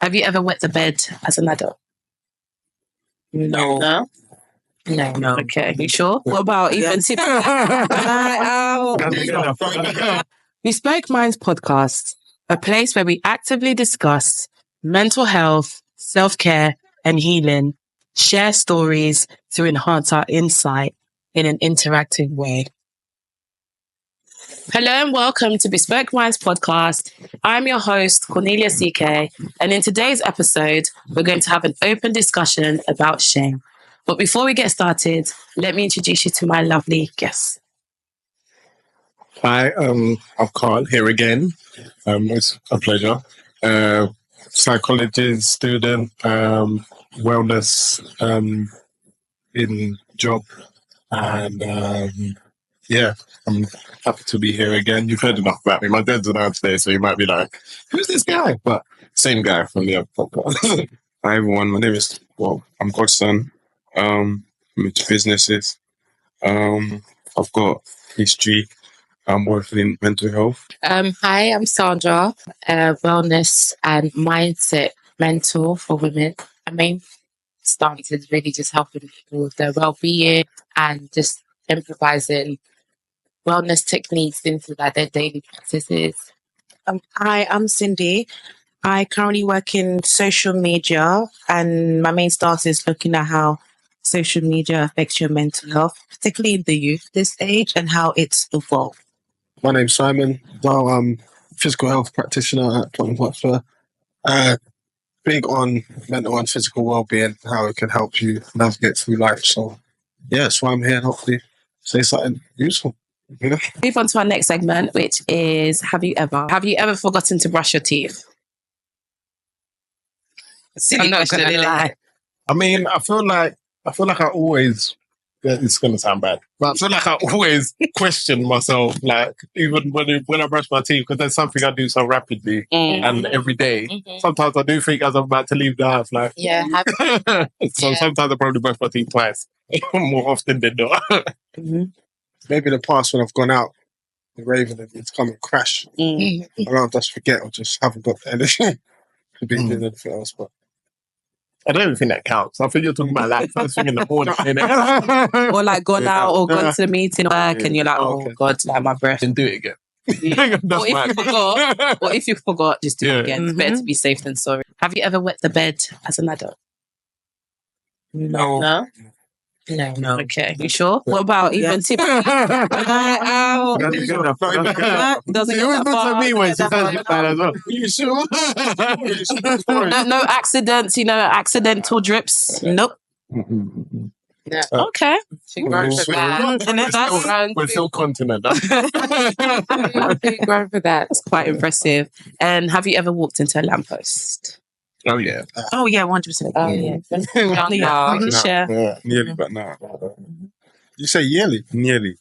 Have you ever wet the bed as an adult? No. No? No. Okay. You sure? What about even tips? Bespoke Minds podcast, a place where we actively discuss mental health, self-care, and healing, share stories to enhance our insight in an interactive way. Hello and welcome to Bespoke Minds podcast. I'm your host, Cornelia CK, and in today's episode, we're going to have an open discussion about shame. But before we get started, let me introduce you to my lovely guests. Hi, I'm Karl here again. It's a pleasure. Psychology student, wellness in job, and I'm happy to be here again. You've heard enough about me. My dad's around today, so you might be like, "Who's this guy?" But same guy from the other podcast. Hi everyone, my name is I'm Godson. I'm into businesses. I've got history. I'm working in mental health. Hi, I'm Sandra, wellness and mindset mentor for women. I mean, stance is really just helping people with their well-being and just improvising wellness techniques into their daily practices. Hi, I'm Cindy. I currently work in social media, and my main stance is looking at how social media affects your mental health, particularly in the youth this age, and how it's evolved. My name's Simon. Well, I'm a physical health practitioner at Tottenham Hotspur. Big on mental and physical well-being, how it can help you navigate through life. So, yeah, that's why I'm here, and hopefully say something useful. You know? Move on to our next segment, which is Have you ever forgotten to brush your teeth? I'm not going to lie. I mean, I feel like I always. It's going to sound bad, but I feel like I always question myself, like even when I brush my teeth, because there's something I do so rapidly and every day. Sometimes I do think as I'm about to leave the house, like sometimes I probably brush my teeth twice, more often than not. Maybe in the past when I've gone out, the raving and it's come and crash. I don't just forget or just haven't got the energy to be doing anything else, but. I don't even think that counts. I think you're talking about like first thing in the morning. Or like gone out or gone to the meeting or work and you're like, oh God, like my breath. And do it again. Or if you forgot, just do it again. It's better to be safe than sorry. Have you ever wet the bed as an adult? No. Okay, you sure? What about even tips? Doesn't get that me when she says that as well. You sure? No accidents, accidental drips. Nope. Yeah. Okay. Grown for that. We're still continent. Grown for that. That's quite impressive. And have you ever walked into a lamppost? Oh yeah. Oh yeah, 100%. Oh yeah. Yeah, nearly, but no. You say yearly? Nearly.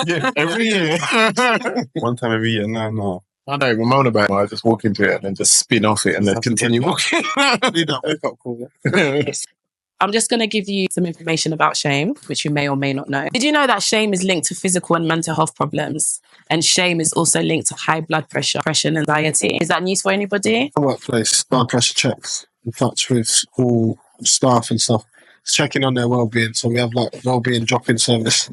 Yeah, every year. One time every year. No. I don't even moan about it. I just walk into it and then just spin off it and then continue walking. I'm just going to give you some information about shame, which you may or may not know. Did you know that shame is linked to physical and mental health problems? And shame is also linked to high blood pressure, depression, and anxiety. Is that news for anybody? Workplace, blood pressure checks, in touch with all staff and stuff, checking on their well-being. So we have like well-being drop-in service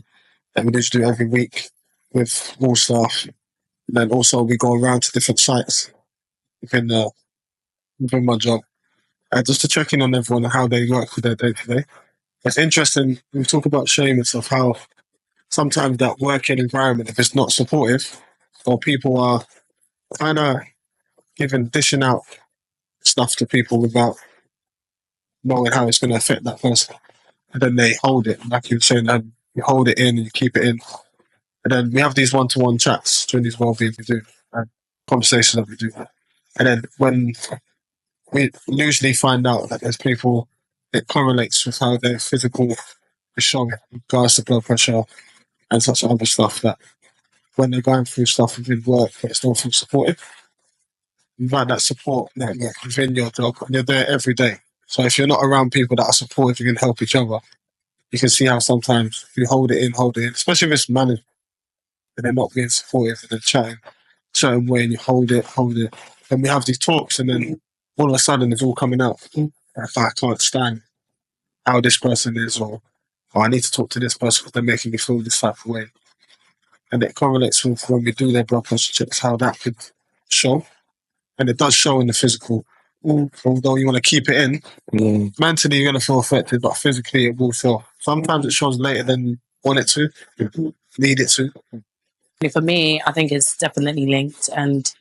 that we just do every week with all staff. And then also we go around to different sites within my job. Just to check in on everyone and how they work with their day-to-day. It's interesting, we talk about shame and stuff, how sometimes that working environment, if it's not supportive, or people are kind of dishing out stuff to people without knowing how it's going to affect that person. And then they hold it, like you were saying, and you hold it in and you keep it in. And then we have these one-to-one chats during these well-being we do, and conversations that we do. And then when we usually find out that there's people, it correlates with how their physical is showing in regards to blood pressure and such other stuff, that when they're going through stuff within work, it's not feel supportive. You find that support network within your job and you're there every day. So if you're not around people that are supportive, you can help each other. You can see how sometimes you hold it in, especially if it's managed and they're not being supportive and they're chatting a certain way and you hold it. And we have these talks and then all of a sudden it's all coming out. If I can't stand how this person is, or I need to talk to this person because they're making me feel this type of way. And it correlates with when we do their blood pressure checks, how that could show. And it does show in the physical. Although you want to keep it in, mentally you're going to feel affected, but physically it will show. Sometimes it shows later than you want it to, need it to. For me, I think it's definitely linked. And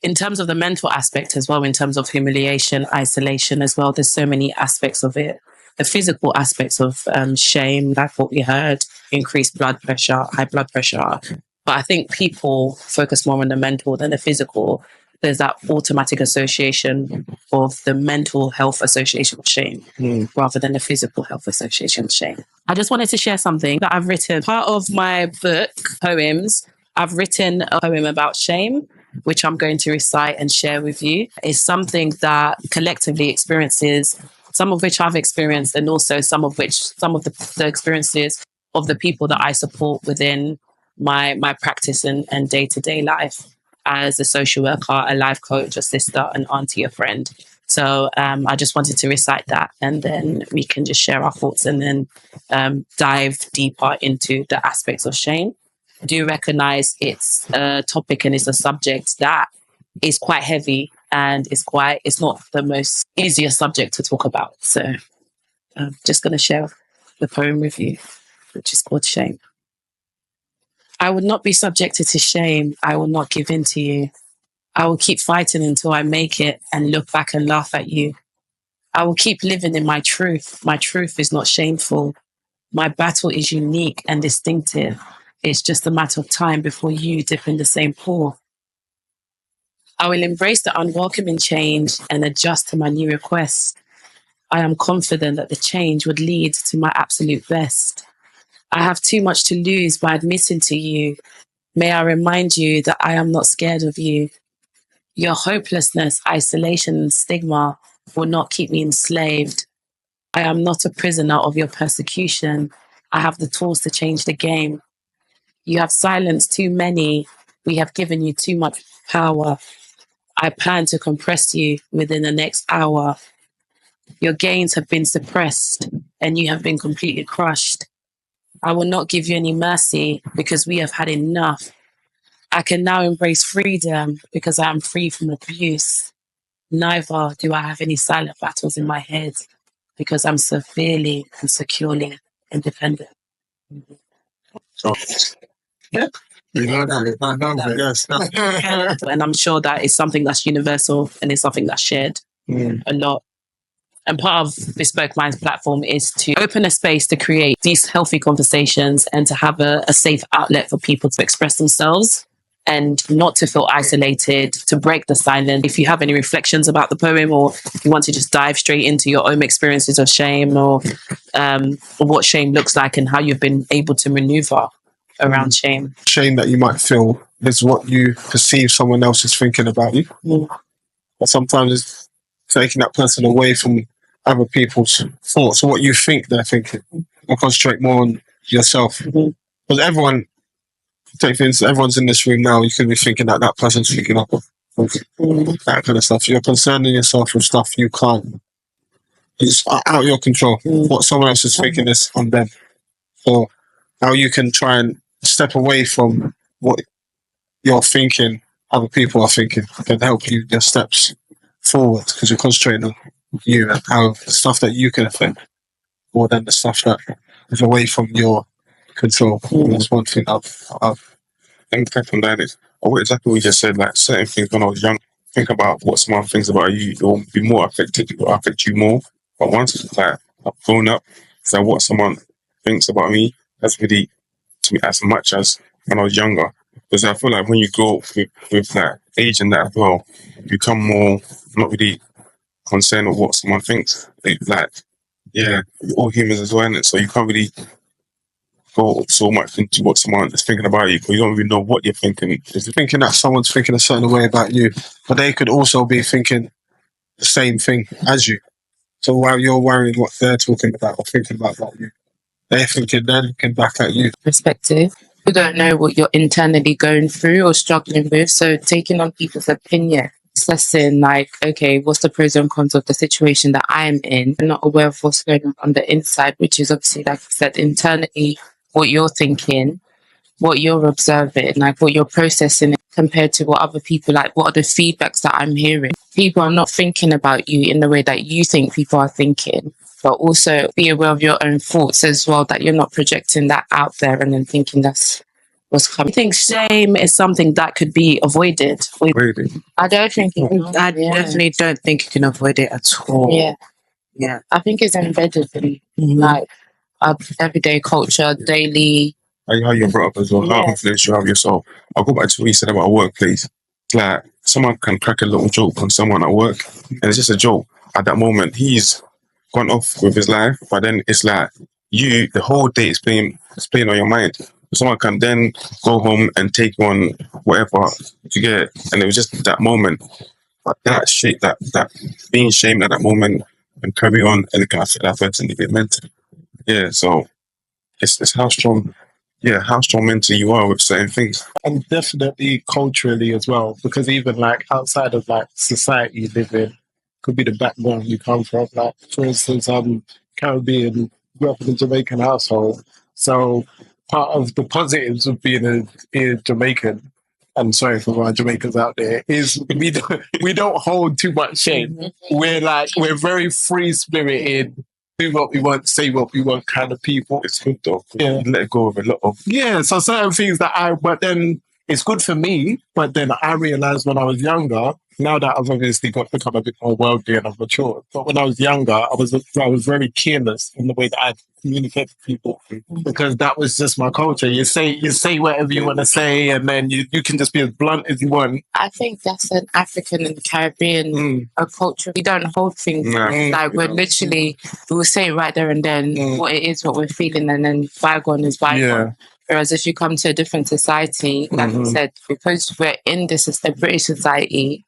in terms of the mental aspect as well, in terms of humiliation, isolation as well, there's so many aspects of it. The physical aspects of shame, like what we heard, increased blood pressure, high blood pressure. But I think people focus more on the mental than the physical. There's that automatic association of the mental health association with shame rather than the physical health association with shame. I just wanted to share something that I've written. Part of my book, Poems, I've written a poem about shame, which I'm going to recite and share with you. It's something that collectively experiences, some of which I've experienced, and also some of the experiences of the people that I support within my practice and day-to-day life as a social worker, a life coach, a sister, an auntie, a friend. So I just wanted to recite that, and then we can just share our thoughts and then dive deeper into the aspects of shame. I do recognize it's a topic and it's a subject that is quite heavy, and it's not the most easiest subject to talk about. So I'm just going to share the poem with you, which is called Shame. I would not be subjected to shame. I will not give in to you. I will keep fighting until I make it and look back and laugh at you. I will keep living in my truth. My truth is not shameful. My battle is unique and distinctive. It's just a matter of time before you dip in the same pool. I will embrace the unwelcoming change and adjust to my new requests. I am confident that the change would lead to my absolute best. I have too much to lose by admitting to you. May I remind you that I am not scared of you. Your hopelessness, isolation, and stigma will not keep me enslaved. I am not a prisoner of your persecution. I have the tools to change the game. You have silenced too many. We have given you too much power. I plan to compress you within the next hour. Your gains have been suppressed and you have been completely crushed. I will not give you any mercy because we have had enough. I can now embrace freedom because I am free from abuse. Neither do I have any silent battles in my head because I'm severely and securely independent. Yeah. Yes. And I'm sure that is something that's universal and it's something that's shared a lot. And part of Bespoke Minds platform is to open a space to create these healthy conversations and to have a safe outlet for people to express themselves and not to feel isolated, to break the silence. If you have any reflections about the poem, or if you want to just dive straight into your own experiences of shame, or what shame looks like and how you've been able to maneuver around shame. Shame that you might feel is what you perceive someone else is thinking about you. But sometimes it's taking that person away from other people's thoughts or what you think they're thinking, and concentrate more on yourself. Because everyone, take things, everyone's in this room now, you could be thinking that that person's thinking of that kind of stuff. You're concerning yourself with stuff you can't. It's out of your control. What someone else is thinking is on them. So how you can try and step away from what you're thinking other people are thinking can help you your steps forward, because you're concentrating on you and how the stuff that you can affect more than the stuff that is away from your control. That's one thing I've think from that is exactly what you just said. Like certain things when I was young, think about what someone thinks about you, it will be more affected, it will affect you more. But once like I've grown up, so what someone thinks about me that's really to me as much as when I was younger. Because I feel like when you grow up with that age and that as well, you become more not really concerned with what someone thinks. Like, yeah, we're all humans as well, innit? So you can't really go so much into what someone is thinking about you because you don't really know what you're thinking. If you're thinking that someone's thinking a certain way about you, but they could also be thinking the same thing as you. So while you're worrying what they're talking about or thinking about you, they're looking back at you. Perspective. You don't know what you're internally going through or struggling with, so taking on people's opinion assessing like, okay, what's the pros and cons of the situation that I'm in? I'm not aware of what's going on the inside, which is obviously, like I said, internally, what you're thinking, what you're observing, like what you're processing compared to what other people, like what are the feedbacks that I'm hearing. People are not thinking about you in the way that you think people are thinking, but also be aware of your own thoughts as well, that you're not projecting that out there and then thinking that's what's I coming. think shame is something that could be avoided. Really? I don't think I definitely don't think you can avoid it at all. Yeah. Yeah. I think it's embedded in Mhm. like our everyday culture, daily. How you're brought up as well, how influenced you have yourself. I'll go back to what you said about a workplace. It's like someone can crack a little joke on someone at work, and it's just a joke. At that moment, he's gone off with his life, but then it's like you, the whole day is playing on your mind. Someone can then go home and take on whatever to get, and it was just that moment. But that shit, that being shamed at that moment and carry on, and it can affect that person a bit mental. Yeah, so it's how strong, how strong mentally you are with certain things. And definitely culturally as well, because even like outside of like society you live in could be the background you come from. Like for instance, Caribbean, grew up in a Jamaican household, so part of the positives of being a Jamaican, and sorry for my Jamaicans out there, is we don't hold too much shame. We're very free spirited, do what we want, say what we want kind of people. It's good though. Yeah. You let go of a lot of So certain things but then it's good for me, but then I realized when I was younger, now that I've obviously become a bit more worldly and I've matured, but when I was younger, I was very careless in the way that I communicate with people, because that was just my culture. You say whatever you want to say, and then you can just be as blunt as you want. I think that's an African and Caribbean culture. We don't hold things like we're literally, we'll say it right there and then what it is, what we're feeling, and then bygone is bygone. Yeah. Whereas if you come to a different society, like I said, because we're in this a British society,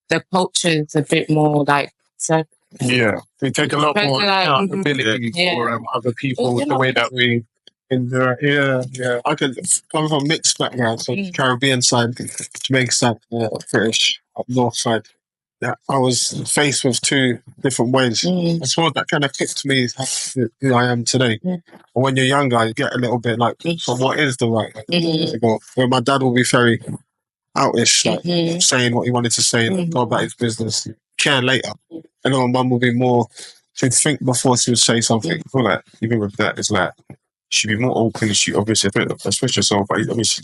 the culture is a bit more like, so Yeah, we take a lot more accountability for other people, the way that we endure. Yeah. I could come from mixed background, so Caribbean side, Jamaican side, British, up north side. Yeah, I was faced with two different ways. I suppose that kind of kicked me who I am today. And when you're younger, you get a little bit like, so what is the right way to go? Where my dad will be very outish, like saying what he wanted to say and go about his business. Care later. And then my mum will be more, she'd think before she would say something. I feel like even with that, it's like she'd be more open. She obviously express yourself, but I mean she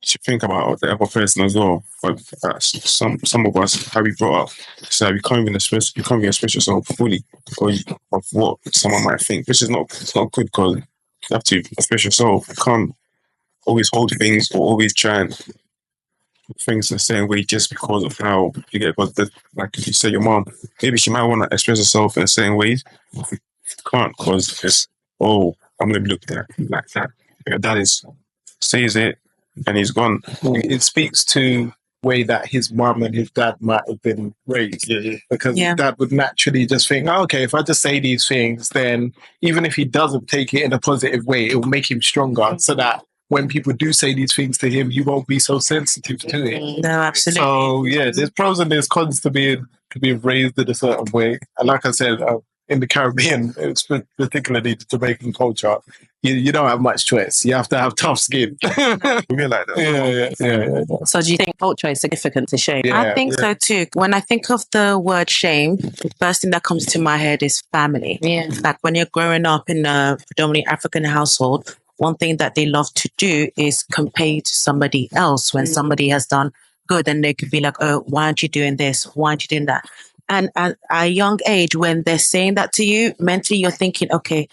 should think about the other person as well. But some of us, how we brought up, so you can't even express yourself fully because of what someone might think, which is it's not good, because you have to express yourself. You can't always hold things or always try and things the same way just because of how you get. Because like if you say your mom, maybe she might want to express herself in a certain ways. You can't, because it's I'm gonna be looked at like that. Your dad says it and he's gone. It speaks to way that his mum and his dad might have been raised. Because dad would naturally just think, okay, if I just say these things, then even if he doesn't take it in a positive way, it will make him stronger, so that when people do say these things to him, he won't be so sensitive to it. No, absolutely. So there's pros and there's cons to being raised in a certain way. And like I said, in the Caribbean, it's particularly the Jamaican culture, you don't have much choice. You have to have tough skin. We're like that. Yeah. So do you think culture is significant to shame? I think so too. When I think of the word shame, the first thing that comes to my head is family. Yeah. Like when you're growing up in a predominantly African household, one thing that they love to do is compare you to somebody else when somebody has done good, and they could be like, oh, why aren't you doing this? Why aren't you doing that? And at a young age, when they're saying that to you, mentally you're thinking, okay,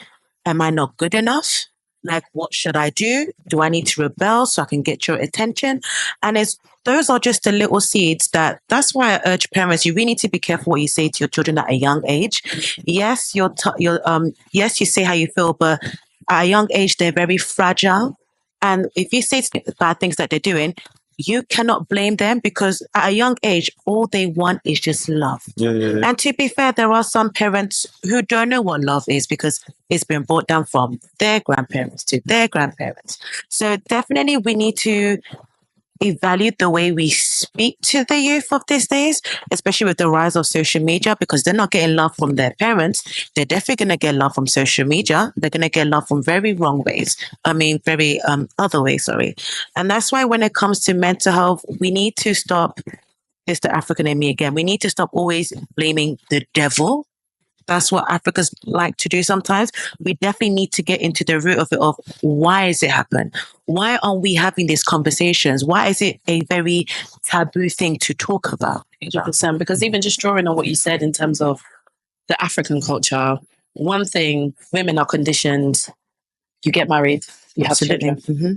am I not good enough? Like, what should I do? Do I need to rebel so I can get your attention? And those are just the little seeds that's why I urge parents, you really need to be careful what you say to your children at a young age. Yes, yes, you say how you feel, but at a young age, they're very fragile. And if you say bad things that they're doing, you cannot blame them, because at a young age, all they want is just love. And to be fair, there are some parents who don't know what love is, because it's been brought down from their grandparents to their grandparents. So definitely we need to evaluate the way we speak to the youth of these days, especially with the rise of social media, because they're not getting love from their parents. They're definitely going to get love from social media. They're going to get love from very wrong ways. Very other ways, sorry. And that's why when it comes to mental health, we need to stop, it's the African in me again, we need to stop always blaming the devil. That's what Africans like to do sometimes. We definitely need to get into the root of it, of why is it happen? Why aren't we having these conversations? Why is it a very taboo thing to talk about? 100%. Because even just drawing on what you said in terms of the African culture, one thing, women are conditioned, you get married, you have children. Mm-hmm.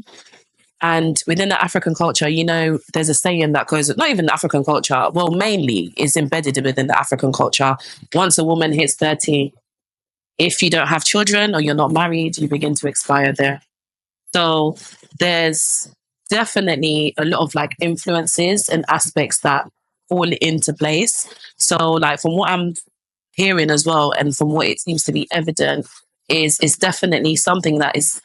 And within the African culture, you know, there's a saying that goes, not even the African culture, well, mainly is embedded within the African culture. Once a woman hits 30, if you don't have children or you're not married, you begin to expire there. So there's definitely a lot of like influences and aspects that fall into place. So like from what I'm hearing as well, and from what it seems to be evident, is definitely something that is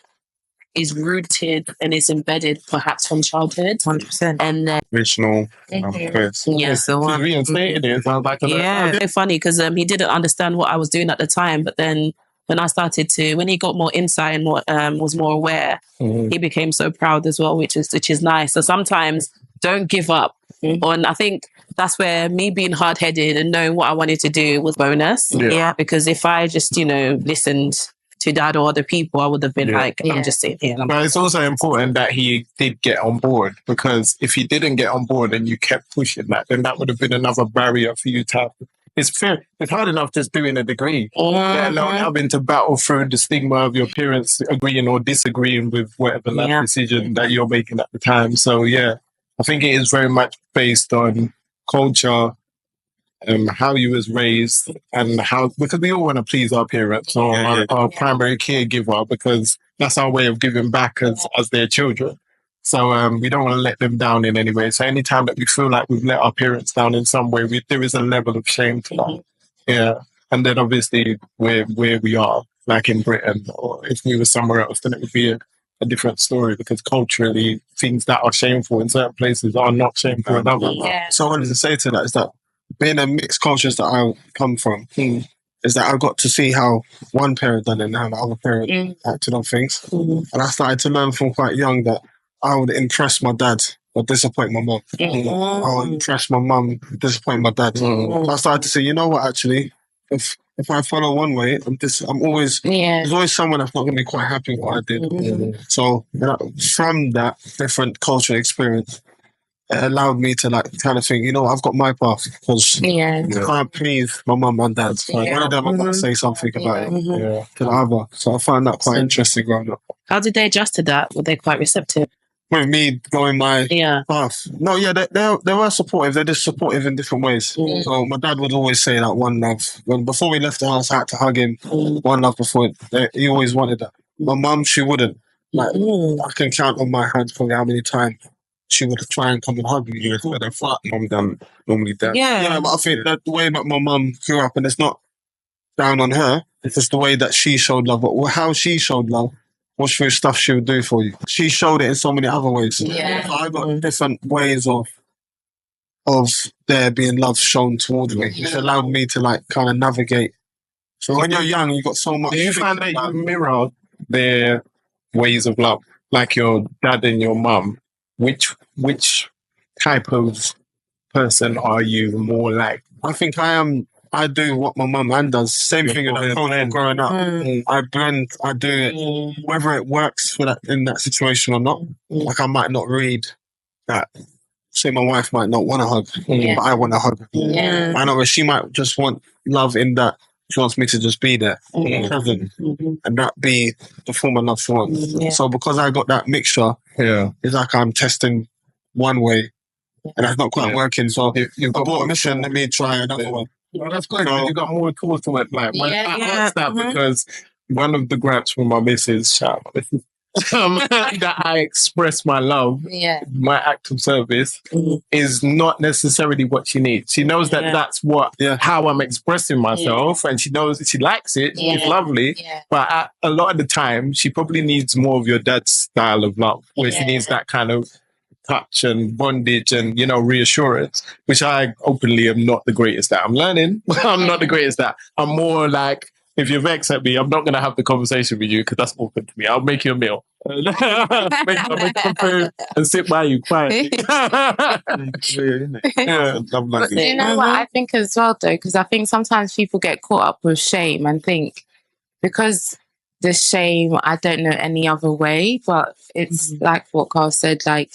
rooted and is embedded perhaps from childhood. 100%. And then Original. yes, So reinstated it. Yeah. it's funny because he didn't understand what I was doing at the time, but then when he got more insight and was more aware, he became so proud as well, which is nice. So sometimes don't give up on. I think that's where me being hard headed and knowing what I wanted to do was bonus. Yeah. Because if I just listened to dad or other people, I would have been I'm just sitting here. But it's also important that he did get on board, because if he didn't get on board and you kept pushing that, then that would have been another barrier for you to have. It's hard enough just doing a degree, let alone having to battle through the stigma of your parents agreeing or disagreeing with whatever life decision that you're making at the time. So yeah, I think it is very much based on culture, how you was raised, and because we all want to please our parents or our primary caregiver, because that's our way of giving back as their children. So we don't want to let them down in any way. So anytime that we feel like we've let our parents down in some way, there is a level of shame to that. Yeah. And then obviously where we are, like in Britain, or if we were somewhere else, then it would be a different story, because culturally things that are shameful in certain places are not shameful in others. So I wanted to say to that is that being a mixed cultures that I come from, is that I got to see how one parent done it and how the other parent acted on things. And I started to learn from quite young that I would impress my dad or disappoint my mum. I would impress my mum, disappoint my dad. So I started to say, you know what, actually, if I follow one way, there's always someone that's not going to be quite happy with what I did. So from that different cultural experience, it allowed me to like kind of think, you know, I've got my path, because I can't please my mum and dad. So one of them I've got to say something about it to the other. So I found that quite interesting growing up. How did they adjust to that? Were they quite receptive? With me going my path. No, they were supportive. They're just supportive in different ways. So my dad would always say that one love. Before we left the house, I had to hug him. One love before. He always wanted that. My mum, she wouldn't. Like, I can count on my hands probably how many times she would try and come and hug me. But her mum done normally that. Yeah, but I think that the way that my mum grew up, and it's not down on her, it's just the way that she showed love. But how she showed love was through stuff she would do for you. She showed it in so many other ways. So I got different ways of there being love shown towards me, which allowed me to like kind of navigate. So when you're young, you got so much. Do you find that you mirror their ways of love, like your dad and your mum? Which type of person are you more like? I think I am. I do what my mum and does. Same thing as growing up. I blend. I do it, whether it works for that in that situation or not. Like I might not read that. Say my wife might not want to hug, but I want to hug. I know, but she might just want love in that. She wants me to just be there, present, and that be the form of love she wants. So because I got that mixture, it's like I'm testing one way, and that's not quite working. So you've got a mission. Let me try another one. Well, that's good. You got more tools to it. Like, I asked that because one of the gripes from my missus, that I express my love, my act of service, is not necessarily what she needs. She knows that that's how I'm expressing myself, and she knows that she likes it. It's lovely, but a lot of the time, she probably needs more of your dad's style of love, where she needs that kind of touch and bondage and, you know, reassurance, which I openly am not the greatest at. I'm learning. I'm not the greatest at. I'm more like, if you're vexed at me, I'm not going to have the conversation with you because that's awkward to me. I'll make you a meal. I'll make some food and sit by you quietly. Yeah, love But language. you know what I think as well, though, because I think sometimes people get caught up with shame and think because the shame, I don't know any other way, but it's like what Karl said, like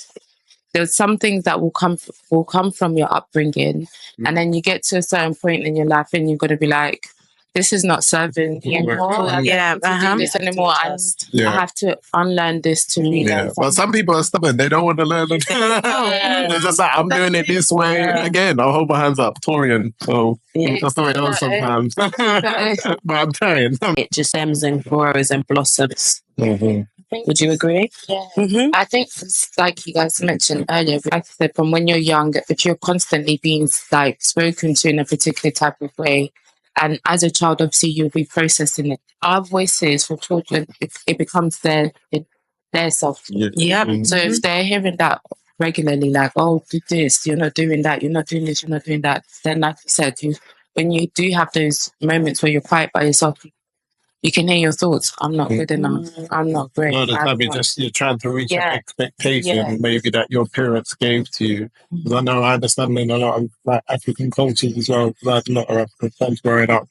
there's some things that will come from your upbringing, and then you get to a certain point in your life and you've got to be like, this is not serving you anymore. I don't need to do this anymore. I have to unlearn this to read. But some people are stubborn. They don't want to learn. They're just like, I'm doing it this way. Again, I'll hold my hands up. Torian. So that's the way it goes sometimes. But I'm trying. It just stems and grows and blossoms. Would you agree? Yeah. I think, like you guys mentioned earlier, like I said, from when you're young, if you're constantly being like spoken to in a particular type of way, and as a child, obviously you'll be processing it. Our voices for children, it becomes their self. So if they're hearing that regularly, like, oh, do this, you're not doing that, you're not doing this, you're not doing that, then like you said, when you do have those moments where you're quiet by yourself, you can hear your thoughts. I'm not good enough. I'm not great. No, the time you're trying to reach an expectation maybe that your parents gave to you. Because I know I understand in a lot of like African cultures as well, because I had a lot of African friends growing up,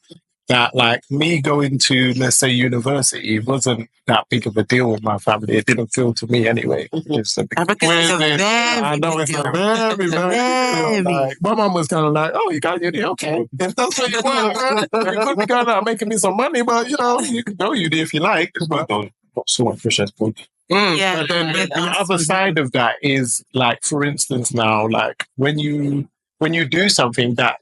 that like me going to, let's say, university wasn't that big of a deal with my family. It didn't feel to me anyway. It's a big I know it's a very, very big deal. Like, my mum was kind of like, oh, you got uni? Okay. If that's what you want, you could be going out making me some money, but you know, you can go uni if you like. But Not so much pressure. But then the other side of that is like, for instance, now, like when you do something that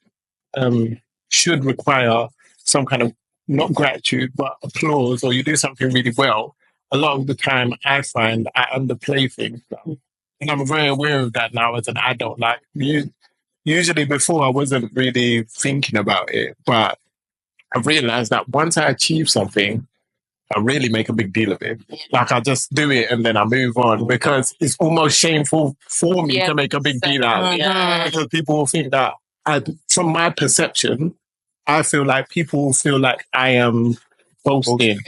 should require some kind of not gratitude but applause, or you do something really well, a lot of the time I find I underplay things. And I'm very aware of that now as an adult. Like usually before I wasn't really thinking about it, but I realized that once I achieve something, I really make a big deal of it. Like I just do it and then I move on, because it's almost shameful for me to make a big deal out of it. Because people will think that, from my perception, I feel like people will feel like I am boasting,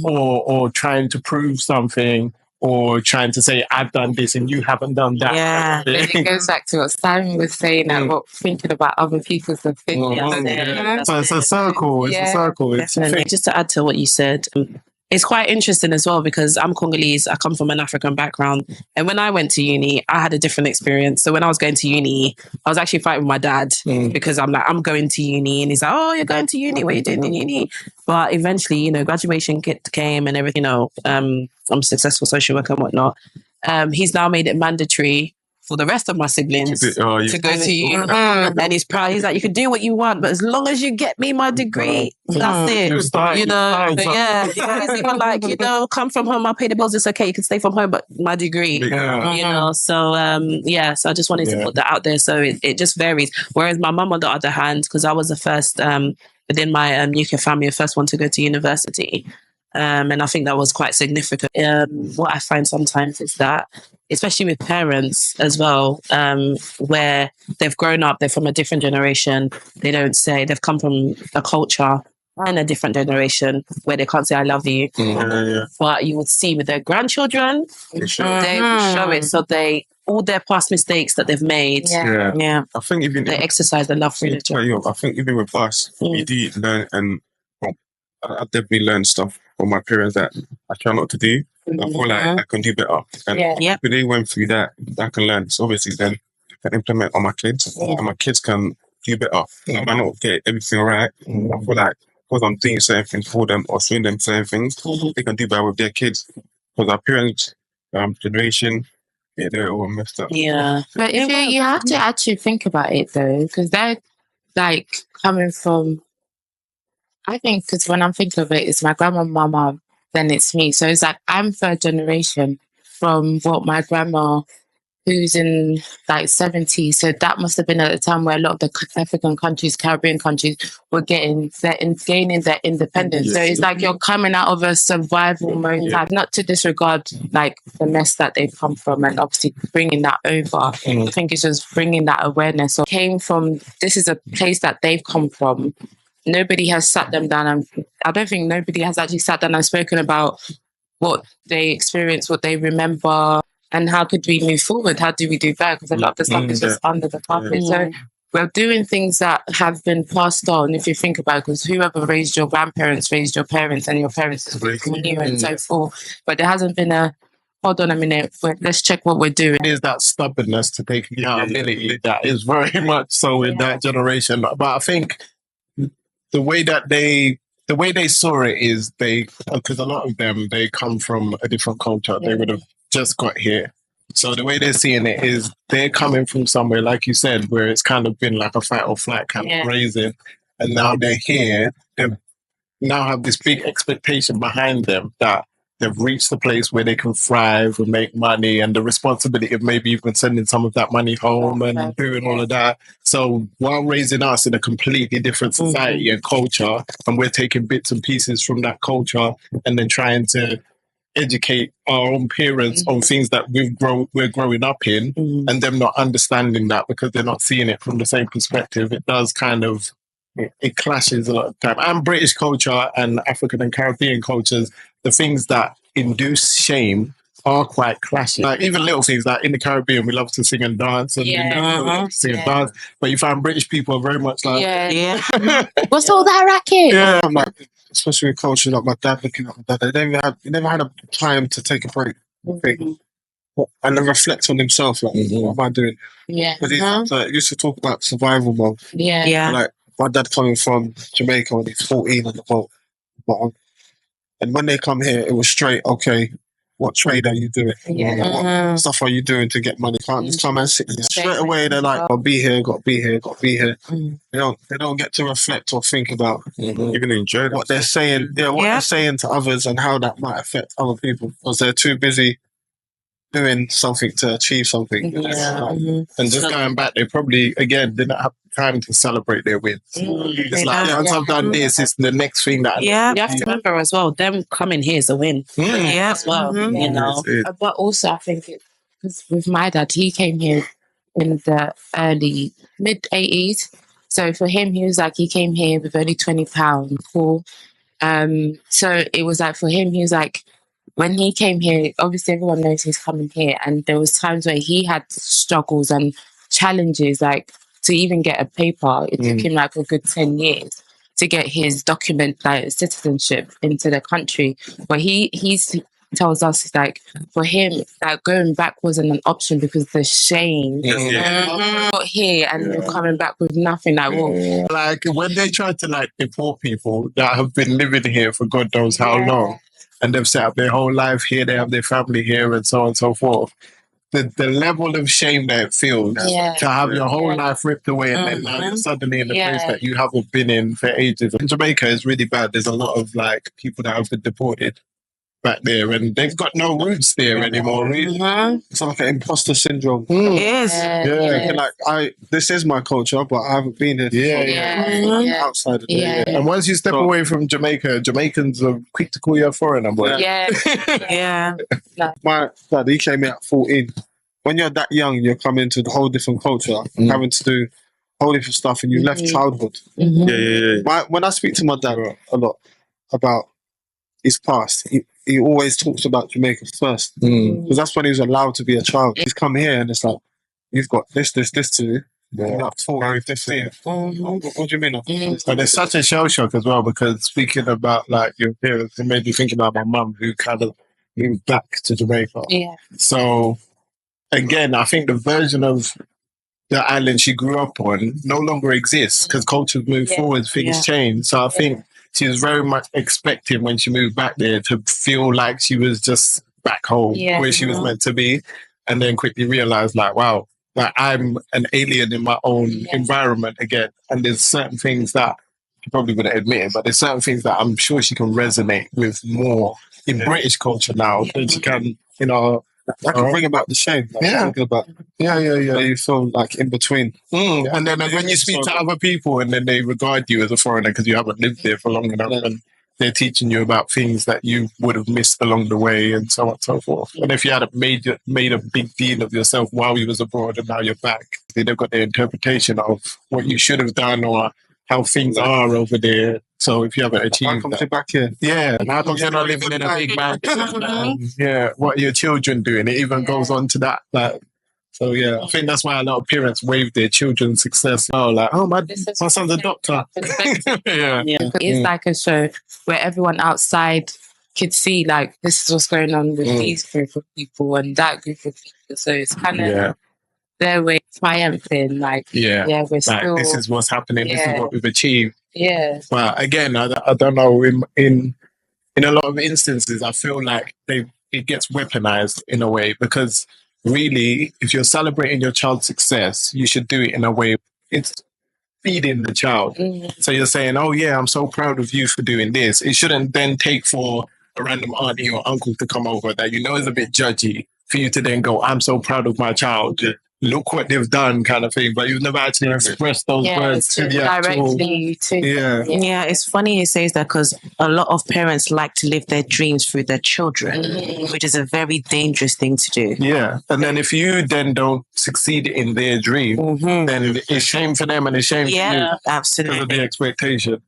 or trying to prove something, or trying to say I've done this and you haven't done that. Yeah. It goes back to what Simon was saying about thinking about other people's opinions. So it's a circle. It's a circle. Definitely. Just to add to what you said, it's quite interesting as well because I'm Congolese. I come from an African background. And when I went to uni, I had a different experience. So when I was going to uni, I was actually fighting with my dad because I'm like, I'm going to uni. And he's like, oh, you're going to uni? What are you doing in uni? But eventually, you know, graduation came and everything, you know, I'm a successful social worker and whatnot. He's now made it mandatory for the rest of my siblings to go to uni. And he's proud. He's like, you can do what you want, but as long as you get me my degree, that's it. You know, he's even like, you know, come from home, I'll pay the bills, it's okay. You can stay from home, but my degree, you know. So, so I just wanted to put that out there. So it just varies. Whereas my mum, on the other hand, because I was the first within my nuclear family, the first one to go to university. And I think that was quite significant. What I find sometimes is that, especially with parents as well, where they've grown up, they're from a different generation. They don't say, they've come from a culture and a different generation where they can't say, I love you. But you would see with their grandchildren, they will show it. So all their past mistakes that they've made, I think even they exercise the love for each other. I think even with us, we do learn, and I definitely learned stuff from my parents that I try not to do. I feel like I can do better. And if they went through that, I can learn. So obviously then I can implement on my kids, and my kids can do better. I might not get everything right. I feel like because I'm doing certain things for them or showing them certain things, they can do better with their kids. Because our parents' generation, they're all messed up. Yeah. But if you have to actually think about it though, because they're like coming from, I think, because when I'm thinking of it, it's my grandma, my mum, then it's me. So it's like I'm third generation from what my grandma who's in like 70s. So that must have been at a time where a lot of the African countries, Caribbean countries, were gaining their independence. So it's like you're coming out of a survival mode, like, not to disregard like the mess that they've come from, and obviously bringing that over. I think it's just bringing that awareness. So came from, this is a place that they've come from. Nobody has sat them down, and I don't think nobody has actually sat down and spoken about what they experienced, what they remember, and how could we move forward? How do we do better? Because a lot of the stuff is just under the carpet. So we're doing things that have been passed on, if you think about it, because whoever raised your grandparents raised your parents, and your parents knew, and so forth. But there hasn't been a, hold on a minute, let's check what we're doing. There's that stubbornness to take accountability that is very much so in that generation. But I think the way they saw it is because a lot of them, they come from a different culture. They would have just got here. So the way they're seeing it is they're coming from somewhere, like you said, where it's kind of been like a fight or flight kind of raising. And now they're here. They now have this big expectation behind them that they've reached the place where they can thrive and make money, and the responsibility of maybe even sending some of that money home and doing all of that. So while raising us in a completely different society and culture, and we're taking bits and pieces from that culture and then trying to educate our own parents on things that we're growing up in, and them not understanding that because they're not seeing it from the same perspective, it does kind of, it clashes a lot of time. And British culture and African and Caribbean cultures, the things that induce shame are quite clashing. Like even little things like in the Caribbean, we love to sing and dance, and sing and dance. But you find British people are very much like, what's all that racket? Yeah, I'm like, especially with culture, like my dad looking at my dad, they never had a time to take a break, and then reflect on himself, like, what am I doing? Because he used to talk about survival mode. Like my dad coming from Jamaica when he's 14 on the boat, and when they come here, it was straight, okay, what trade are you doing? What stuff are you doing to get money? Can't just come and sit here. Straight away, they're like, gotta be here. They don't get to reflect or think about Even enjoy what they're saying. They're saying to others and how that might affect other people, because they're too busy doing something to achieve something. and just going back, they probably, again, didn't have time to celebrate their wins. It's like, once I've done this, it's the next thing that You have to remember as well, them coming here is a win. As well, you know. But also, I think because with my dad, he came here in the early mid 80s. So for him, he was like, he came here with only £20. Cool. So it was like, for him, he was like, when he came here, obviously everyone knows he's coming here, and there was times where he had struggles and challenges, like to even get a paper. It took him like a good 10 years to get his document, like citizenship into the country. But he tells us, like, for him, like going back wasn't an option because the shame. You're here and you're coming back with nothing. Like, well, like when they try to like deport people that have been living here for God knows how long, and they've set up their whole life here, they have their family here, and so on and so forth. The level of shame that it feels to have your whole life ripped away, and then now you're suddenly in a place that you haven't been in for ages. In Jamaica, it's really bad. There's a lot of like people that have been deported back there, and they've got no roots there anymore. Really. It's like an imposter syndrome. It is. Like this is my culture, but I haven't been here. Outside of it. And once you step away from Jamaica, Jamaicans are quick to call you a foreigner. Boy. My dad, he came here at 14. When you're that young, you're coming to a whole different culture, having to do whole different stuff, and you left childhood. When I speak to my dad a lot about his past, he always talks about Jamaica first, because that's when he was allowed to be a child. He's come here and it's like, you've got this to do. Like 15. What do you mean? And it's such a shell shock as well, because speaking about like your parents, it made me think about my mum, who kind of moved back to Jamaica. So again, I think the version of the island she grew up on no longer exists, because cultures move forward, things change. So I think she was very much expecting when she moved back there to feel like she was just back home where she was meant to be, and then quickly realized, like, wow, like I'm an alien in my own environment again. And there's certain things that she probably wouldn't admit it, but there's certain things that I'm sure she can resonate with more in British culture now than she can, That can bring about the shame. Like, Yeah. thinking about Yeah. where you feel like in between. And then when you speak to other people and then they regard you as a foreigner because you haven't lived there for long enough and they're teaching you about things that you would have missed along the way and so on and so forth. And if you had made a big deal of yourself while you was abroad and now you're back, they've got their interpretation of what you should have done or how things are over there. So if you haven't How achieved come that, you're back here? yeah, and how come you're not living in a big mansion? Yeah, what are your children doing? It even goes on to that. Like, so yeah, I think that's why a lot of parents wave their children's success. Oh, like, oh my son's a doctor. Yeah. It's like a show where everyone outside could see like this is what's going on with these group of people and that group of people. So it's kind of their way of triumphing. Like we're like, still. this is what's happening. This is what we've achieved. Yeah. But again, I don't know. In a lot of instances, I feel like it gets weaponized in a way because really, if you're celebrating your child's success, you should do it in a way it's feeding the child. So you're saying, "Oh yeah, I'm so proud of you for doing this." It shouldn't then take for a random auntie or uncle to come over that you know is a bit judgy for you to then go, "I'm so proud of my child. Look what they've done," kind of thing. But you've never actually expressed those words to the actual. Directly to Yeah, it's funny he says that because a lot of parents like to live their dreams through their children, which is a very dangerous thing to do. Yeah, and then if you then don't succeed in their dream, then it's shame for them and it's shame for you because of absolutely. the expectation.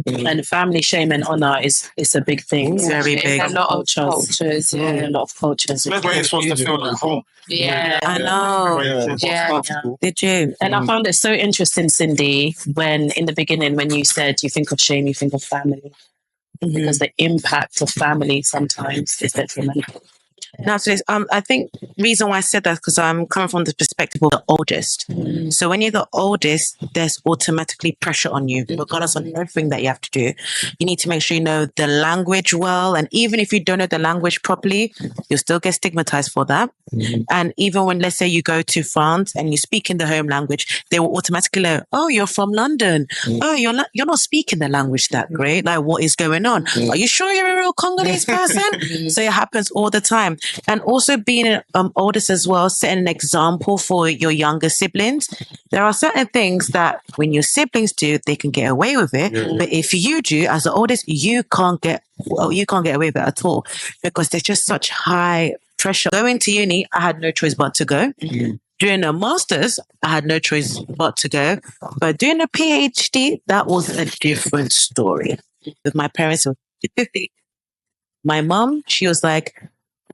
And family shame and honor is a big thing. It's very big. a lot of cultures. A lot of cultures. That's where you're supposed to feel like home. Yeah. I know. Yeah. Did you? And I found it so interesting, Cindy, when in the beginning, when you said you think of shame, you think of family. Because the impact of family sometimes is detrimental. No, so I think reason why I said that is because I'm coming from the perspective of the oldest. So when you're the oldest, there's automatically pressure on you, regardless of everything that you have to do. You need to make sure you know the language well, and even if you don't know the language properly, you'll still get stigmatized for that. And even when, let's say, you go to France and you speak in the home language, they will automatically know, "Oh, you're from London. Oh, you're not speaking the language that great. Like, what is going on? Are you sure you're a real Congolese person?" So it happens all the time. And also being oldest as well, setting an example for your younger siblings. There are certain things that when your siblings do, they can get away with it. But if you do, as the oldest, you can't get away with it at all because there's just such high pressure. Going to uni, I had no choice but to go. Doing a master's, I had no choice but to go. But doing a PhD, that was a different story. With my parents, my mom, she was like,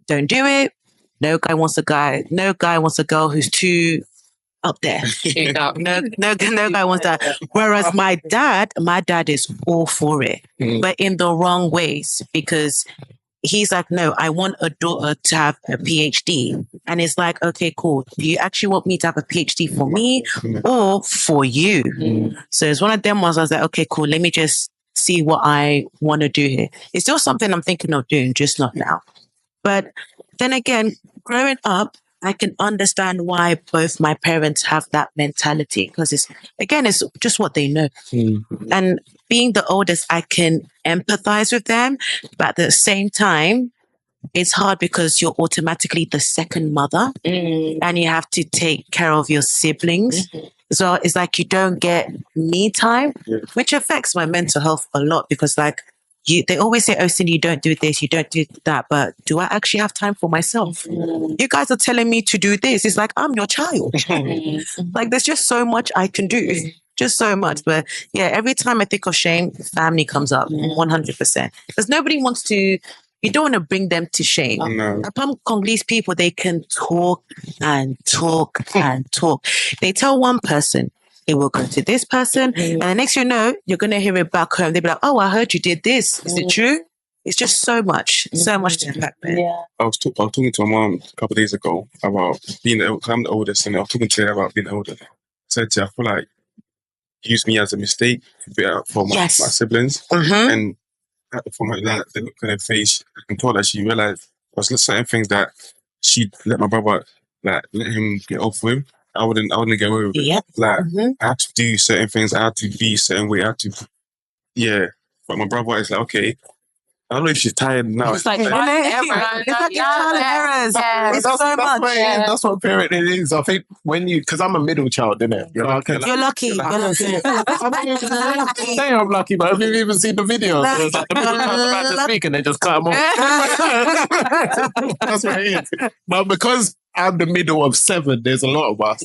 "Don't do it. No guy wants a girl who's too up there. No guy wants that." Whereas my dad is all for it, but in the wrong ways because he's like, "No, I want a daughter to have a PhD." And it's like, "Okay, cool. Do you actually want me to have a PhD for me or for you?" So it's one of them ones I was like, "Okay, cool. Let me just see what I want to do here." It's still something I'm thinking of doing, just not now. But then again, growing up, I can understand why both my parents have that mentality because it's just what they know. And being the oldest, I can empathize with them. But at the same time, it's hard because you're automatically the second mother and you have to take care of your siblings. So it's like you don't get me time, which affects my mental health a lot because like, they always say, "Oh, Cindy, you don't do this, you don't do that." But do I actually have time for myself? You guys are telling me to do this. It's like, I'm your child. Like, there's just so much I can do. Just so much. But yeah, every time I think of shame, family comes up 100%. Because nobody wants to, you don't want to bring them to shame. Apart Congolese people, they can talk and talk and talk. They tell one person, it will go to this person. And the next you know, you're going to hear it back home. They'll be like, "Oh, I heard you did this. Is it true?" It's just so much to unpack there. Yeah. I was talking to my mom a couple of days ago about being I'm the oldest, and I was talking to her about being older. I said to her, I feel like you used me as a mistake for my siblings. And from the look on her face, I can tell that she realized there was certain things that she let my brother, let him get off with. I wouldn't get away with it. Like, I had to do certain things. I had to be a certain way. But my brother is like, okay, I don't know if she's tired now. It's like It's trial and like error. trial and errors. Yeah. It's so much. What it is. That's what parenting is. I think because I'm a middle child, innit? You're lucky. You're lucky. You're lucky. Say I'm lucky, but have you even seen the videos? It's like the middle child's about to speak and they just cut them off. That's what it is. But because I'm the middle of 7, there's a lot of us.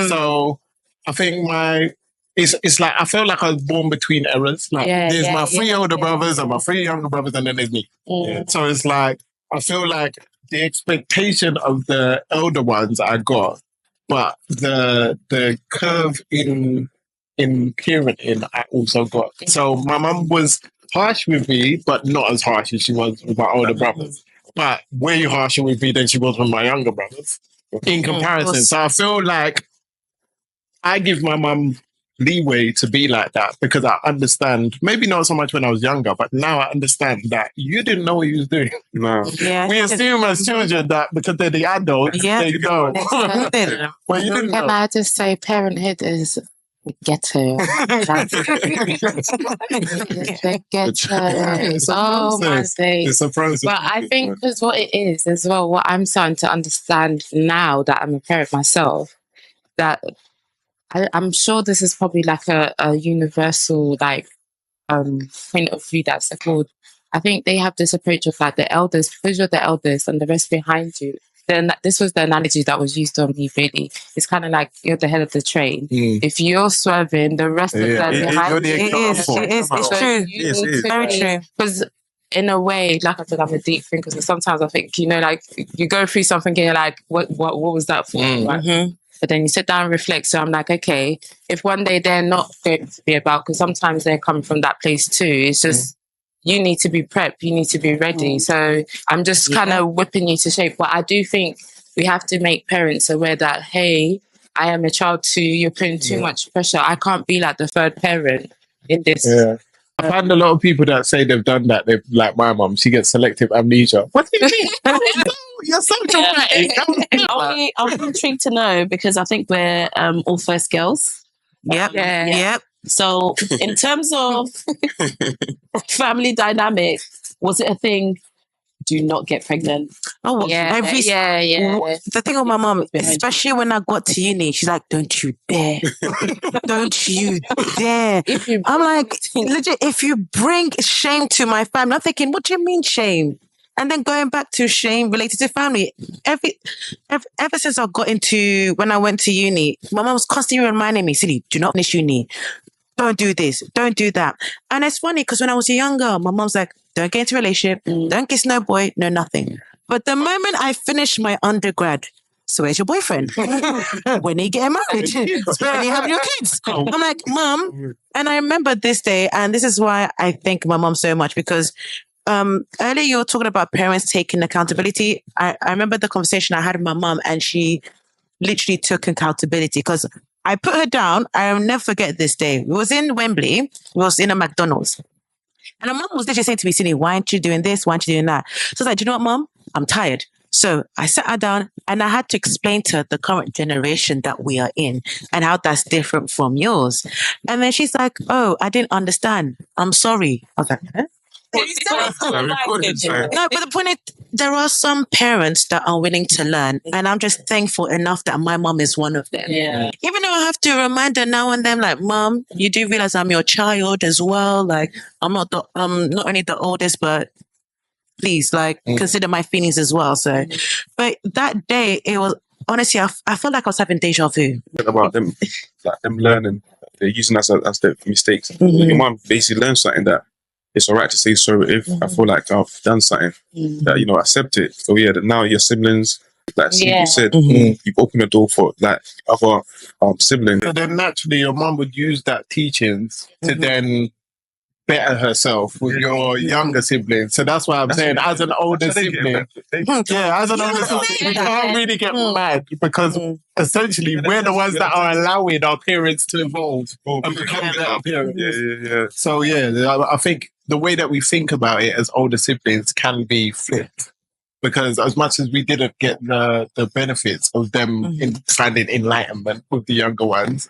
So I think it's like I feel like I was born between errors. Like there's my 3 older brothers and my 3 younger brothers, and then there's me. So it's like I feel like the expectation of the elder ones I got, but the curve in parenting I also got. So my mum was harsh with me, but not as harsh as she was with my older brothers. But way harsher with me than she was with my younger brothers in comparison. So I feel like I give my mum leeway to be like that because I understand, maybe not so much when I was younger, but now I understand that you didn't know what you was doing. No. Yeah. We assume as children that because they're the adults, they know. Well, you didn't know. Can I just say parenthood is ghetto? It's a Oh my process. days. It's a process. But I think because what it is as well, what I'm starting to understand now that I'm a parent myself, that I'm sure this is probably like a universal point of view that's called. I think they have this approach of like the elders, because you're the eldest and the rest behind you. Then this was the analogy that was used on me. Really, it's kind of like you're the head of the train. If you're swerving, the rest of them behind you. It's true. It's Very true. Because in a way, like I said, I'm a deep thinker. So sometimes I think, like you go through something and you're like, what was that for? Right? But then you sit down and reflect. So I'm like, okay, if one day they're not going to be about, because sometimes they're coming from that place too. It's just, you need to be prepped. You need to be ready. So I'm just kind of whipping you to shape. But I do think we have to make parents aware that, hey, I am a child too. You're putting too much pressure. I can't be like the third parent in this. Yeah. I find a lot of people that say they've done that. They've, like my mum, she gets selective amnesia. What do you mean? You're so dramatic. I'm intrigued to know because I think we're all first girls. Yep. So in terms of family dynamic, was it a thing? Do not get pregnant. Oh, Yeah. The thing with my mom, especially when I got to uni, she's like, "Don't you dare! Don't you dare!" I'm like, legit. If you bring shame to my family, I'm thinking, what do you mean shame? And then going back to shame related to family, ever since I got into when I went to uni, my mom was constantly reminding me, "Silly, do not finish uni. Don't do this, don't do that." And it's funny because when I was younger, my mom's like, "Don't get into a relationship, don't kiss no boy, no nothing." But the moment I finished my undergrad, so where's your boyfriend? When are you getting married? When are you having your kids? I'm like, Mom, and I remember this day, and this is why I thank my mom so much because earlier you were talking about parents taking accountability. I remember the conversation I had with my mom, and she literally took accountability because I put her down. I'll never forget this day. We was in Wembley. We was in a McDonald's. And my mom was literally saying to me, "Cindy, why aren't you doing this? Why aren't you doing that?" So I was like, "Do you know what, Mom? I'm tired." So I sat her down and I had to explain to her the current generation that we are in and how that's different from yours. And then she's like, "Oh, I didn't understand. I'm sorry." I was like, "Huh?" No, but the point is, there are some parents that are willing to learn, and I'm just thankful enough that my mom is one of them. Yeah. Even though I have to remind her now and then, like, "Mom, you do realize I'm your child as well. Like, I'm not only the oldest, but please, like, consider my feelings as well." So, but that day, it was honestly, I felt like I was having deja vu. About them, like them learning, they're using us as their mistakes. Your mum basically learned something that it's all right to say sorry if I feel like I've done something that accept it. So that now your siblings, like you said, you've opened the door for like other siblings. So then naturally your mum would use that teachings to then better herself with your younger siblings. So that's why I'm saying as an older sibling, you can't really get mad because essentially we're the ones that are allowing our parents to evolve and become better parents. So I think the way that we think about it as older siblings can be flipped. Because as much as we didn't get the benefits of them finding enlightenment with the younger ones,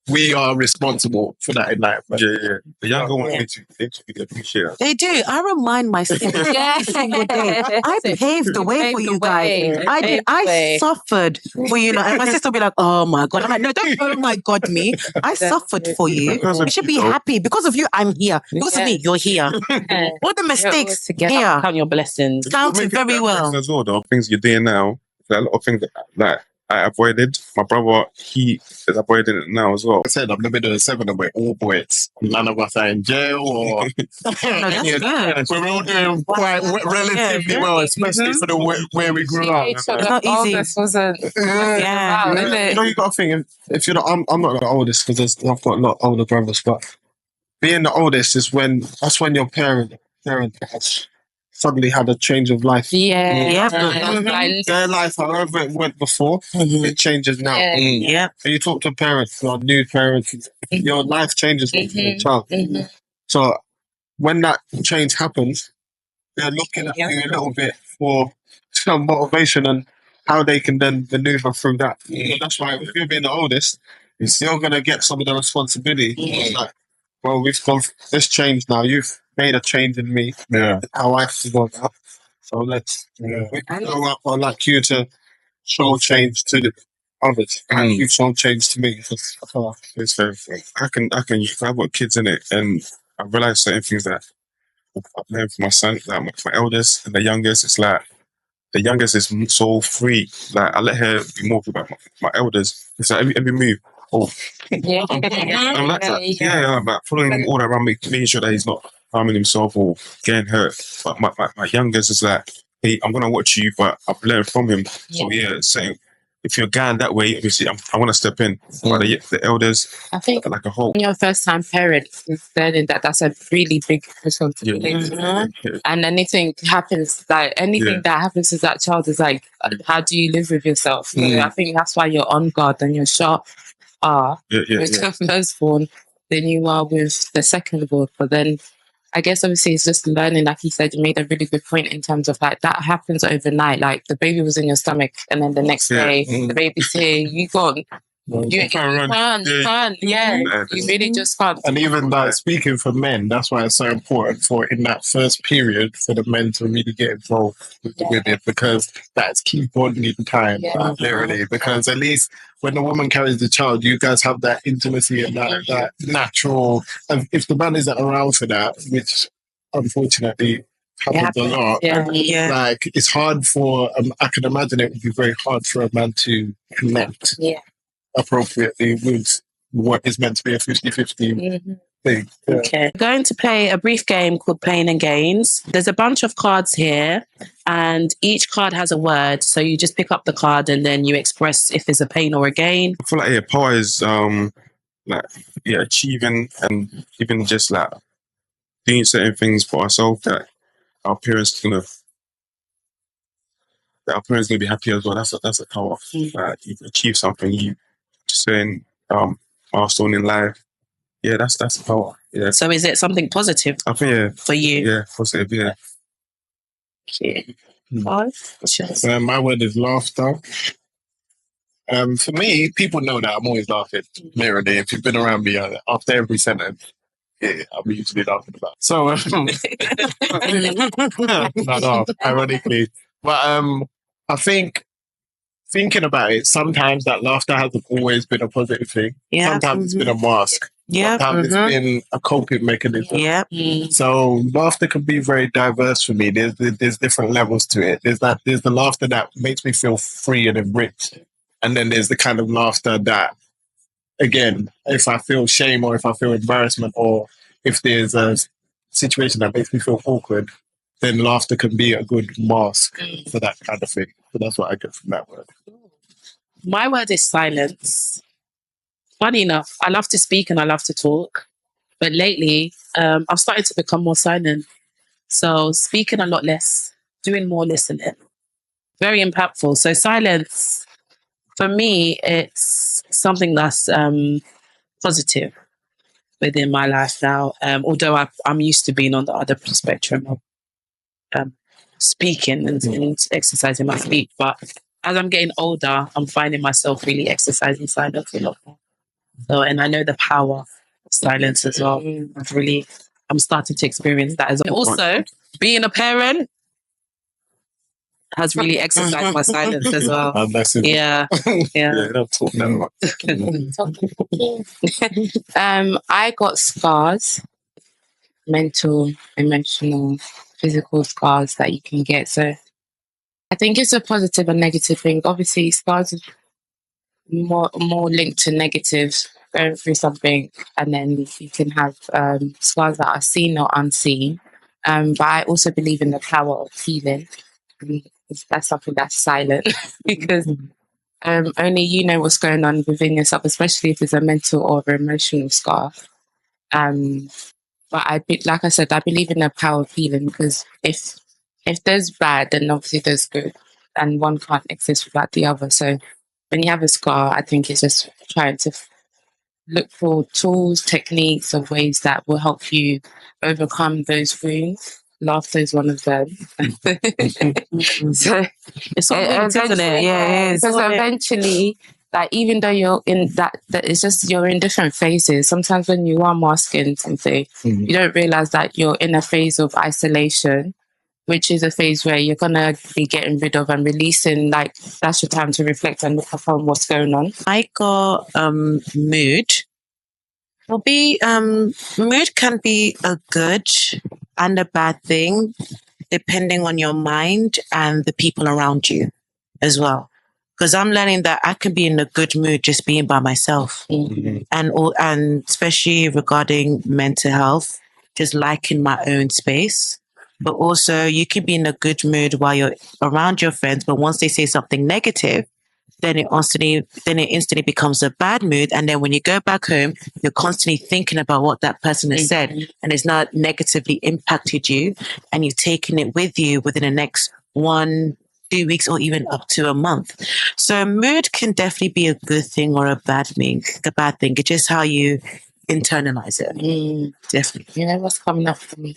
we are responsible for that enlightenment. Yeah. The younger ones need to really appreciate that. They do. I remind myself every single day. I paved the way for you guys. I did. I suffered for you. And my sister will be like, "Oh my God." I'm like, "No, don't oh my God me. I suffered for you. You should be happy. Because of you, I'm here. Because of me, you're here. All the mistakes here. Count your blessings. Count it very well. As well, though, things you're doing now, there are a lot of things that I avoided. My brother, he is avoiding it now as well. I said I'm the middle of 7 and we're all boys. None of us are in jail or... No, that's good. We're all doing quite relatively well, especially for the where we grew up. It's not easy. Wasn't You know, you got to think, if you're I'm not the oldest because I've got a lot older brothers, but being the oldest is that's when your parent has suddenly had a change of life. Yeah. Their life, however it went before, it changes now. Yeah. And you talk to parents, or new parents, your life changes with your child. So when that change happens, they're looking at you a little bit for some motivation and how they can then maneuver through that. So that's why if you're being the oldest, you're going to get some of the responsibility. Like, well, we've gone this change now. You've made a change in me. Yeah. How I feel about. So let's we grow up. I'd like you to show change to the others. And you've shown change to me. It's very. I've got kids in it, and I realized certain things that I've learned from my son, like my eldest and the youngest. It's like the youngest is so free. Like I let her be more about my elders. It's like every move. Oh, I'm like that. Yeah, like following him all around, making sure that he's not harming himself or getting hurt. But my youngest is like, hey, I'm gonna watch you, but I've learned from him. So saying if you're going that way, obviously I want to step in. But the elders, I think like a whole. When you're a first-time parent, learning that's a really big responsibility. And anything that happens to that child is like, how do you live with yourself? So I think that's why you're on guard and you're sharp with the firstborn than you are with the secondborn. But then I guess obviously it's just learning, like you said, you made a really good point in terms of like that happens overnight. Like the baby was in your stomach and then the next day the baby's here, you gone. You can't. You really just can't. And even like speaking for men, that's why it's so important for in that first period for the men to really get involved with the women, because that's key bonding time, literally. Because at least when the woman carries the child, you guys have that intimacy and that natural. And if the man isn't around for that, which unfortunately happens a lot, like it's hard for. I can imagine it would be very hard for a man to connect. Appropriately with what is meant to be a 50-50 thing. Okay. We're going to play a brief game called Playing and Gains. There's a bunch of cards here and each card has a word. So you just pick up the card and then you express if there's a pain or a gain. I feel like power is achieving and even just like doing certain things for ourselves that our parents gonna be happy as well. That's a power. Like you achieve something, you saying milestone in life. Yeah, that's the power. Yeah. So is it something positive? I think for you? Yeah, positive. Yeah. Okay. My word is laughter. For me, people know that I'm always laughing. Literally, if you've been around me after every sentence, I'm usually laughing about. So, ironically, but I think. Thinking about it, sometimes that laughter hasn't always been a positive thing. Sometimes it's been a mask. Sometimes it's been a coping mechanism. So laughter can be very diverse for me. There's different levels to it. There's the laughter that makes me feel free and enriched. And then there's the kind of laughter that, again, if I feel shame or if I feel embarrassment or if there's a situation that makes me feel awkward, then laughter can be a good mask for that kind of thing. So that's what I get from that word. My word is silence. Funny enough, I love to speak and I love to talk. But lately, I've started to become more silent. So speaking a lot less, doing more listening. Very impactful. So silence, for me, it's something that's positive within my life now. Although I'm used to being on the other spectrum of speaking and exercising my speech, but as I'm getting older, I'm finding myself really exercising silence a lot more. So, and I know the power of silence as well. I'm starting to experience that as well. Also, being a parent has really exercised my silence as well. Yeah. Don't talk that much. I got scars, mental, emotional, physical scars that you can get. So I think it's a positive and negative thing. Obviously, scars are more linked to negatives, going through something, and then you can have scars that are seen or unseen. But I also believe in the power of healing. That's something that's silent because only you know what's going on within yourself, especially if it's a mental or emotional scar. But like I said, I believe in the power of healing because if there's bad, then obviously there's good, and one can't exist without the other. So when you have a scar, I think it's just trying to look for tools, techniques, or ways that will help you overcome those wounds. Laughter is one of them. So It's all wounds, isn't it? Yeah, it is. Because eventually, like even though you're in that it's just you're in different phases. Sometimes when you are masking something, you don't realize that you're in a phase of isolation, which is a phase where you're gonna be getting rid of and releasing. Like that's your time to reflect and look upon what's going on. I got mood. Will be mood can be a good and a bad thing depending on your mind and the people around you as well. Because I'm learning that I can be in a good mood just being by myself, and especially regarding mental health, just liking my own space. But also, you can be in a good mood while you're around your friends, but once they say something negative, then it instantly becomes a bad mood. And then when you go back home, you're constantly thinking about what that person has said, and it's not negatively impacted you, and you've taken it with you within the next 1-2 weeks or even up to a month. So mood can definitely be a good thing or a bad thing. It's just how you internalize it. Definitely. You know what's coming up for me?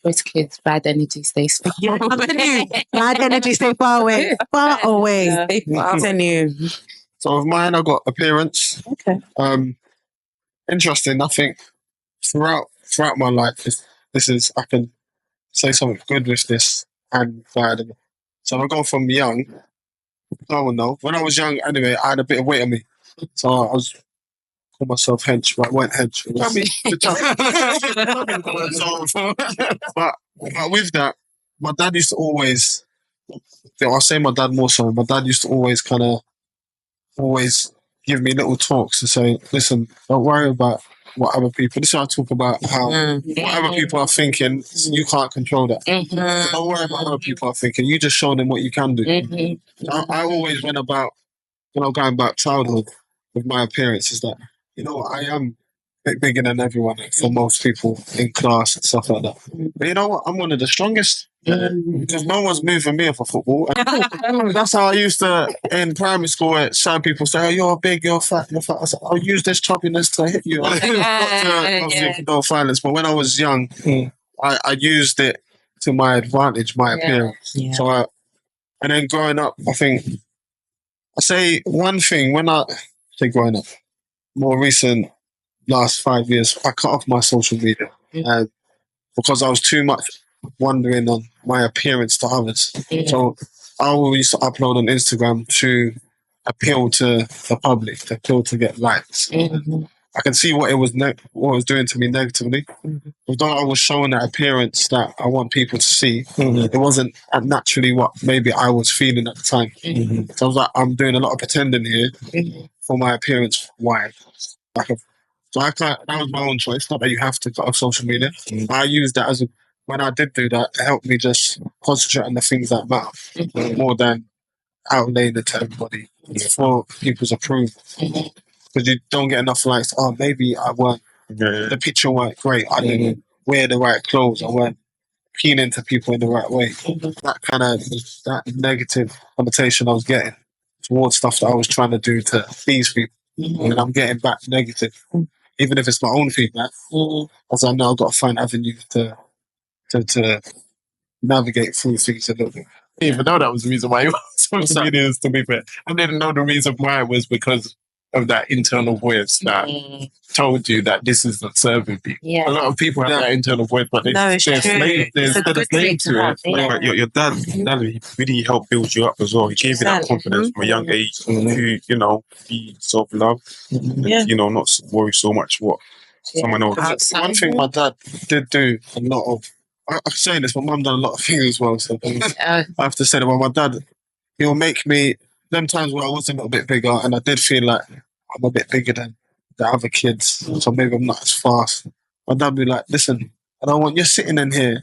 Those kids, bad energy stays far away. Bad energy stay far away. Far away. I'm telling you. So with mine, I got appearance. Okay. Interesting. I think throughout my life, this is I can say something good with this and bad. So I go from young. No one know. When I was young, anyway, I had a bit of weight on me, so I was call myself hench, but I weren't hench. But with that, my dad used to always. I'll say my dad more so. My dad used to always give me little talks to say, listen, don't worry about what other people. This is how I talk about how what other people are thinking. You can't control that. So don't worry about what other people are thinking. You just show them what you can do. I always went about, going back childhood with my appearance is that, I am a bit bigger than everyone for most people in class and stuff like that. But you know what? I'm one of the strongest. Because no one's moving me for football. That's how I used to in primary school. Some people say, "Oh, you're big, you're fat, you're fat." I said, "I'll use this choppiness to hit you." No violence, but when I was young, I used it to my advantage, my appearance. So, and then growing up, I think I say one thing when I say growing up, more recent last 5 years, I cut off my social media because I was too much wondering on my appearance to others. So I always used to upload on Instagram to appeal to the public, to appeal to get likes. I can see what it was doing to me negatively. Although I was showing that appearance that I want people to see, it wasn't naturally what maybe I was feeling at the time. So I was like, I'm doing a lot of pretending here for my appearance. Why? That was my own choice. Not that you have to cut off social media. I used that when I did do that, it helped me just concentrate on the things that matter more than outlaying it to everybody for people's approval. Because you don't get enough likes. Oh, maybe the picture weren't great. I didn't wear the right clothes. I weren't appealing to people in the right way. That negative connotation I was getting towards stuff that I was trying to do to please people. And I'm getting back negative. Even if it's my own feedback, as I know I've got to find avenues to navigate through things a little bit. Even though that was the reason why it was social media, to be fair. I didn't know the reason why it was because of that internal voice that told you that this is not serving you. Yeah. A lot of people have that internal voice, but No, it's they're true. slave It's a to good thing to it. have, yeah. Like your dad he really helped build you up as well. He gave you that 100%. confidence from a young age to, be self-love and, Yeah. not worry so much what someone else. One thing my dad did do a lot of, I'm saying this, my mum done a lot of things as well, so I have to say that. Well, my dad, he'll make me, them times where I was a little bit bigger and I did feel like I'm a bit bigger than the other kids, so maybe I'm not as fast. My dad would be like, listen, I don't want you sitting in here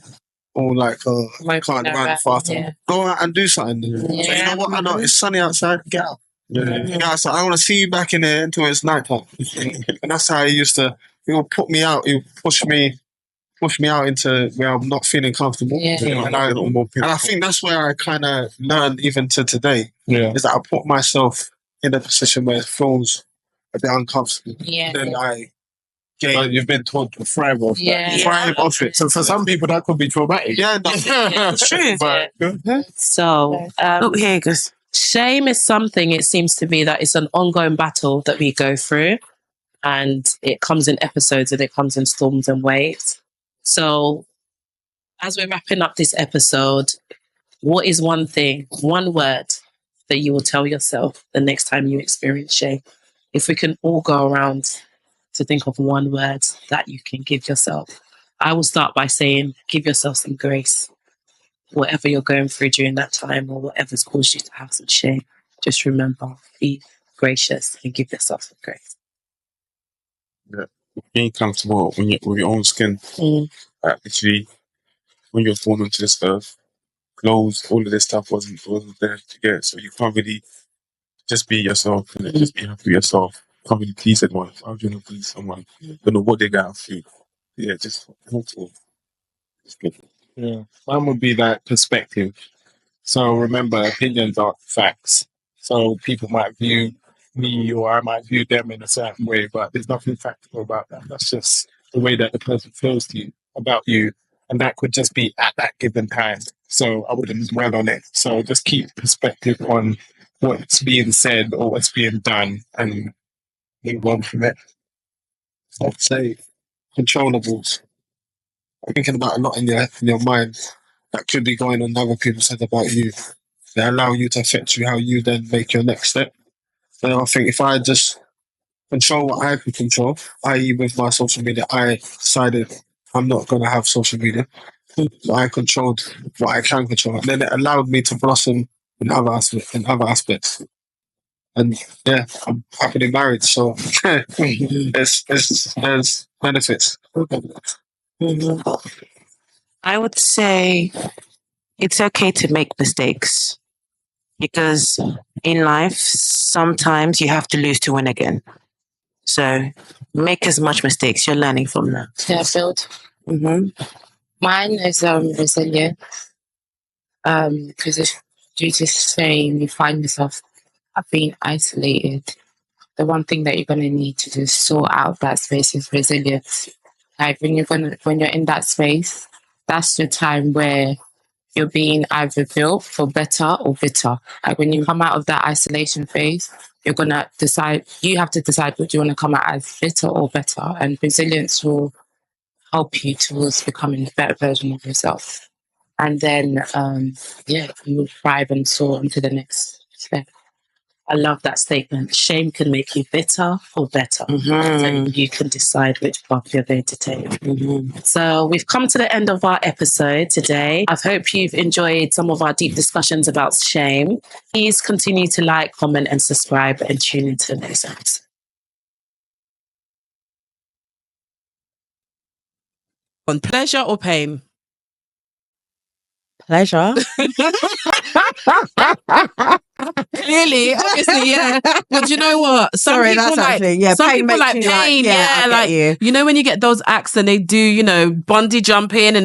all like, I can't run fast. Go out and do something. So you know what? I know it's sunny outside, get out. Get outside. I want to see you back in there until it's night time. And that's how he would put me out, he would push me out into where I'm not feeling comfortable. And I think that's where I kind of learned even to today, is that I put myself in a position where it feels a bit uncomfortable. Then I gain. But you've been taught to thrive off that. Thrive off it. So for some people, that could be traumatic. Yeah, It's true. But So, Here it goes. shame is something, it seems to me, that it's an ongoing battle that we go through, and it comes in episodes and it comes in storms and waves. So as we're wrapping up this episode, what is one word that you will tell yourself the next time you experience shame? If we can all go around to think of one word that you can give yourself. I will start by saying, give yourself some grace. Whatever you're going through during that time or whatever's caused you to have some shame, just remember, be gracious and give yourself some grace. Being comfortable with your own skin. Actually, when you're born onto this earth, clothes, all of this stuff wasn't there to get. So you can't really just be yourself and just be happy with yourself. Can't really please anyone. How do you want to please someone? Don't know what they got for you. Yeah, just comfortable. It's good. yeah, mine would be that perspective. So remember, opinions aren't facts. So people might view me or I might view them in a certain way, but there's nothing factual about that. That's just the way that the person feels to you about you. And that could just be at that given time. So I wouldn't dwell on it. So just keep perspective on what's being said or what's being done and move on from it. I'd say controllables. I'm thinking about a lot in your mind that could be going on other people said about you. They allow you to affect you how you then make your next step. So I think if I just control what I can control, i.e. with my social media, I decided I'm not going to have social media. So I controlled what I can control. And then it allowed me to blossom in other aspects. And yeah, I'm happily married, so there's benefits. I would say it's okay to make mistakes, because in life, sometimes you have to lose to win again. So make as much mistakes. You're learning from that. Yeah, build. Mine is resilient. Because due to shame, you find yourself being isolated. The one thing that you're going to need to just sort out that space is resilience. Like when you're in that space, that's the time where you're being either built for better or bitter. Like when you come out of that isolation phase, you're going to decide, you have to decide what you want to come out as, bitter or better. And resilience will help you towards becoming a better version of yourself. And then, you will thrive and soar into the next step. I love that statement. Shame can make you bitter or better. So you can decide which path you're going to take. So we've come to the end of our episode today. I hope you've enjoyed some of our deep discussions about shame. Please continue to like, comment, and subscribe, and tune into the next episode. On pleasure or pain? Pleasure. Clearly, obviously, yeah. But you know what? Some people like pain. Yeah, like, you know, when you get those acts and they do, bungee jumping and